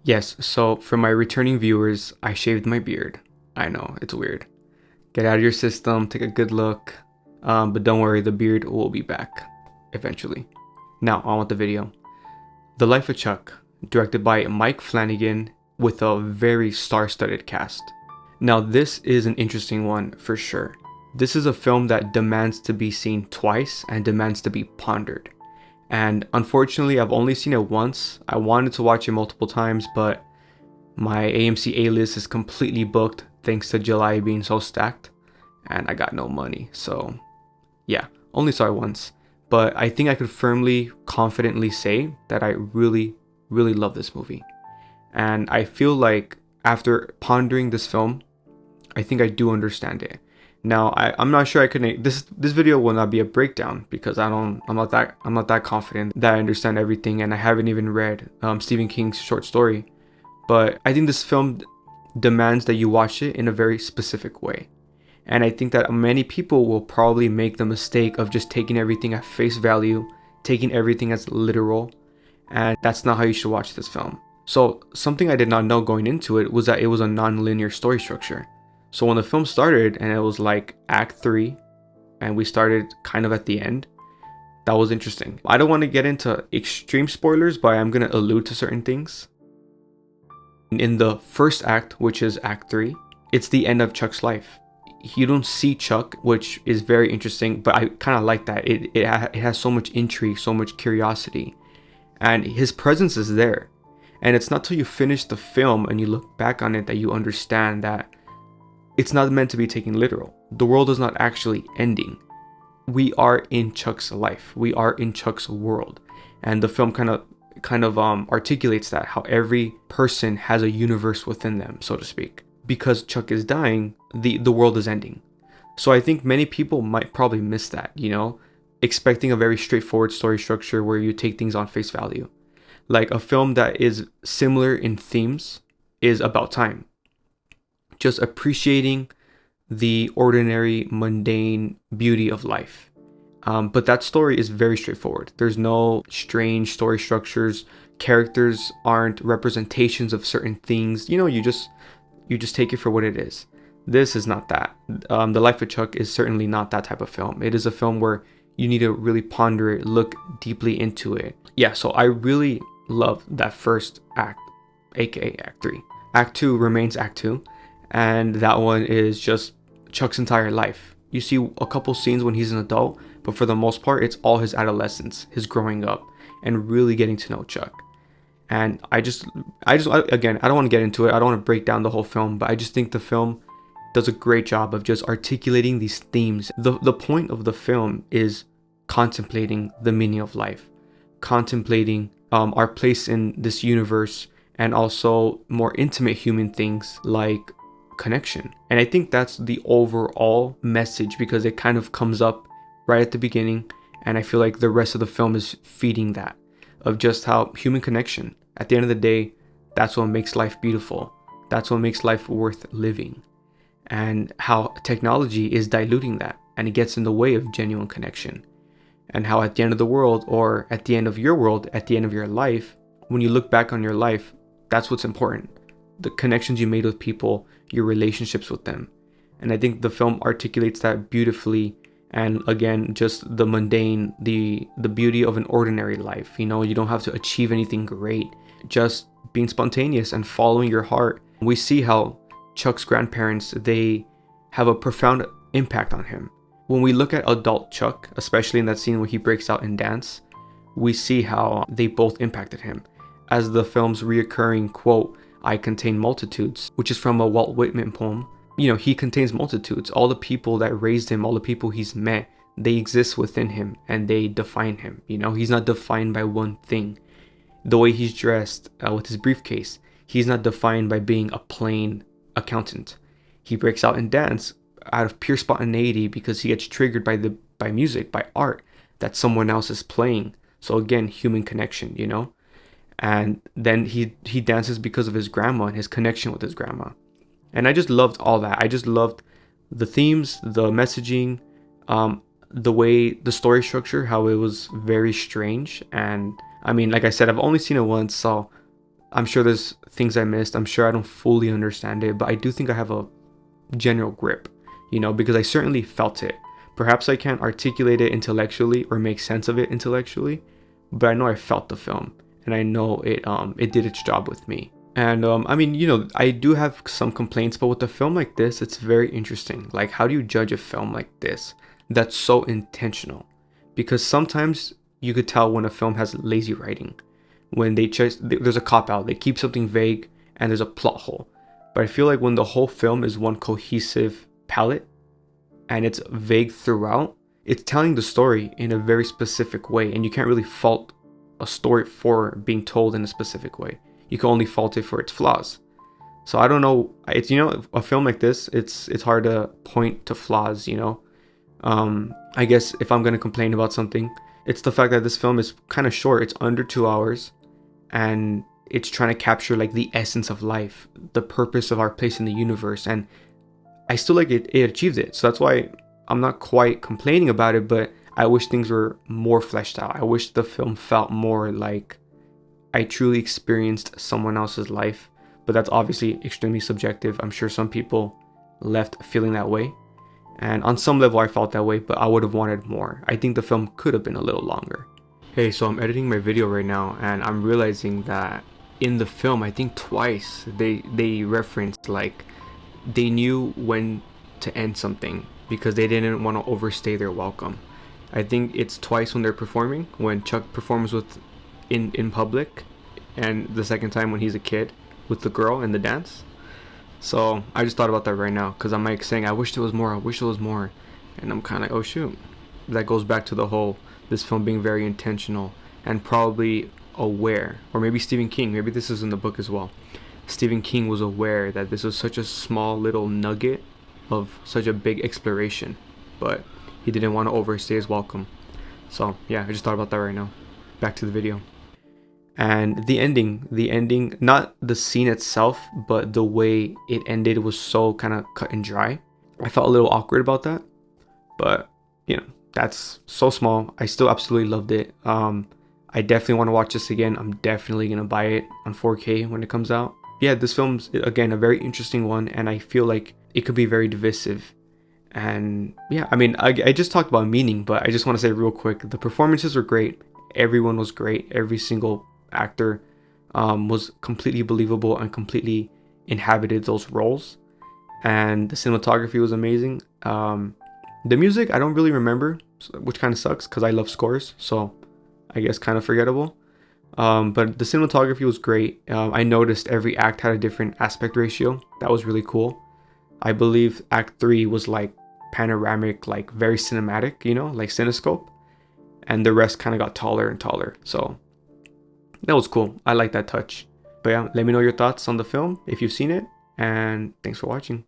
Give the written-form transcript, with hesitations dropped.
Yes, so for my returning viewers, I shaved my beard. I know, it's weird. Get out of your system, take a good look. But don't worry, the beard will be back eventually. Now, on with the video. The Life of Chuck, directed by Mike Flanagan with a very star-studded cast. Now, this is an interesting one for sure. This is a film that demands to be seen twice and demands to be pondered. And unfortunately, I've only seen it once. I wanted to watch it multiple times, but my AMC A-list is completely booked thanks to July being so stacked, and I got no money. So yeah, only saw it once. But I think I could firmly, confidently say that I really, really love this movie. And I feel like after pondering this film, I think I do understand it. Now I'm not sure I could. This video will not be a breakdown because I'm not that confident that I understand everything, and I haven't even read Stephen King's short story. But I think this film demands that you watch it in a very specific way. And I think that many people will probably make the mistake of just taking everything at face value, taking everything as literal, and that's not how you should watch this film. So something I did not know going into it was that it was a non-linear story structure. So when the film started and it was like Act 3 and we started kind of at the end, that was interesting. I don't want to get into extreme spoilers, but I'm going to allude to certain things. In the first act, which is Act 3, it's the end of Chuck's life. You don't see Chuck, which is very interesting, but I kind of like that. It has so much intrigue, so much curiosity, and his presence is there. And it's not till you finish the film and you look back on it that you understand that it's not meant to be taken literal. The world is not actually ending. We are in Chuck's life. We are in Chuck's world. And the film kind of articulates that, how every person has a universe within them, so to speak. Because Chuck is dying, the world is ending. So I think many people might probably miss that, expecting a very straightforward story structure where you take things on face value. Like a film that is similar in themes is About Time. Just appreciating the ordinary, mundane beauty of life. But that story is very straightforward. There's no strange story structures. Characters aren't representations of certain things. You just take it for what it is. This is not that. The Life of Chuck is certainly not that type of film. It is a film where you need to really ponder it, look deeply into it. Yeah, so I really love that first act, aka Act 3. Act 2 remains Act 2, and that one is just Chuck's entire life. You see a couple scenes when he's an adult, but for the most part, it's all his adolescence, his growing up, and really getting to know Chuck. And I again, I don't want to get into it. I don't want to break down the whole film, but I just think the film does a great job of just articulating these themes. The point of the film is contemplating the meaning of life, contemplating our place in this universe, and also more intimate human things like connection. And I think that's the overall message, because it kind of comes up right at the beginning, and I feel like the rest of the film is feeding that, of just how human connection, at the end of the day, that's what makes life beautiful. That's what makes life worth living. And how technology is diluting that, and it gets in the way of genuine connection. And how at the end of the world, or at the end of your world, at the end of your life, when you look back on your life, that's what's important. The connections you made with people, your relationships with them. And I think the film articulates that beautifully. And again, just the mundane, the beauty of an ordinary life. You don't have to achieve anything great. Just being spontaneous and following your heart. We see how Chuck's grandparents, they have a profound impact on him. When we look at adult Chuck, especially in that scene where he breaks out in dance, we see how they both impacted him. As the film's reoccurring quote, "I contain multitudes," which is from a Walt Whitman poem. He contains multitudes. All the people that raised him, all the people he's met, they exist within him and they define him. He's not defined by one thing. The way he's dressed with his briefcase, he's not defined by being a plain accountant. He breaks out in dance out of pure spontaneity because he gets triggered by music, by art that someone else is playing. So again, human connection, And then he dances because of his grandma and his connection with his grandma. And I just loved all that. I just loved the themes, the messaging, the way, the story structure, how it was very strange. And I mean, like I said, I've only seen it once, so I'm sure there's things I missed. I'm sure I don't fully understand it, but I do think I have a general grip, because I certainly felt it. Perhaps I can't articulate it intellectually or make sense of it intellectually, but I know I felt the film, and I know it did its job with me. And I mean, I do have some complaints, but with a film like this, it's very interesting. Like, how do you judge a film like this that's so intentional? Because sometimes you could tell when a film has lazy writing, when there's a cop out, they keep something vague, and there's a plot hole. But I feel like when the whole film is one cohesive palette and it's vague throughout, it's telling the story in a very specific way, and you can't really fault a story for being told in a specific way. You can only fault it for its flaws. So I don't know. It's a film like this, it's hard to point to flaws. I guess if I'm gonna complain about something, it's the fact that this film is kind of short. It's under 2 hours, and it's trying to capture like the essence of life, the purpose of our place in the universe, and I still like it achieved it. So that's why I'm not quite complaining about it, but I wish things were more fleshed out. I wish the film felt more like I truly experienced someone else's life. But that's obviously extremely subjective. I'm sure some people left feeling that way, and on some level I felt that way, but I would have wanted more. I think the film could have been a little longer. Hey, so I'm editing my video right now, and I'm realizing that in the film, I think twice they referenced like they knew when to end something because they didn't want to overstay their welcome. I think it's twice when they're performing, when Chuck performs with in public, and the second time when he's a kid with the girl in the dance. So I just thought about that right now, because I'm like saying I wish there was more, and I'm kind of like, oh shoot, that goes back to the whole this film being very intentional and probably aware. Or maybe Stephen King, maybe this is in the book as well. Stephen King was aware that this was such a small little nugget of such a big exploration, but he didn't want to overstay his welcome. So yeah, I just thought about that right now. Back to the video. And the ending, not the scene itself, but the way it ended was so kind of cut and dry. I felt a little awkward about that, but that's so small. I still absolutely loved it. I definitely want to watch this again. I'm definitely gonna buy it on 4K when it comes out. Yeah, this film's again a very interesting one, and I feel like it could be very divisive. And yeah, I mean, I just talked about meaning, but I just want to say real quick, the performances were great. Everyone was great. Every single actor was completely believable and completely inhabited those roles. And the cinematography was amazing. The music I don't really remember, which kind of sucks because I love scores, so I guess kind of forgettable. But the cinematography was great. I noticed every act had a different aspect ratio. That was really cool. I believe Act 3 was like panoramic, like very cinematic, like Cinescope, and the rest kind of got taller and taller. So that was cool. I like that touch. But yeah, let me know your thoughts on the film if you've seen it, and thanks for watching.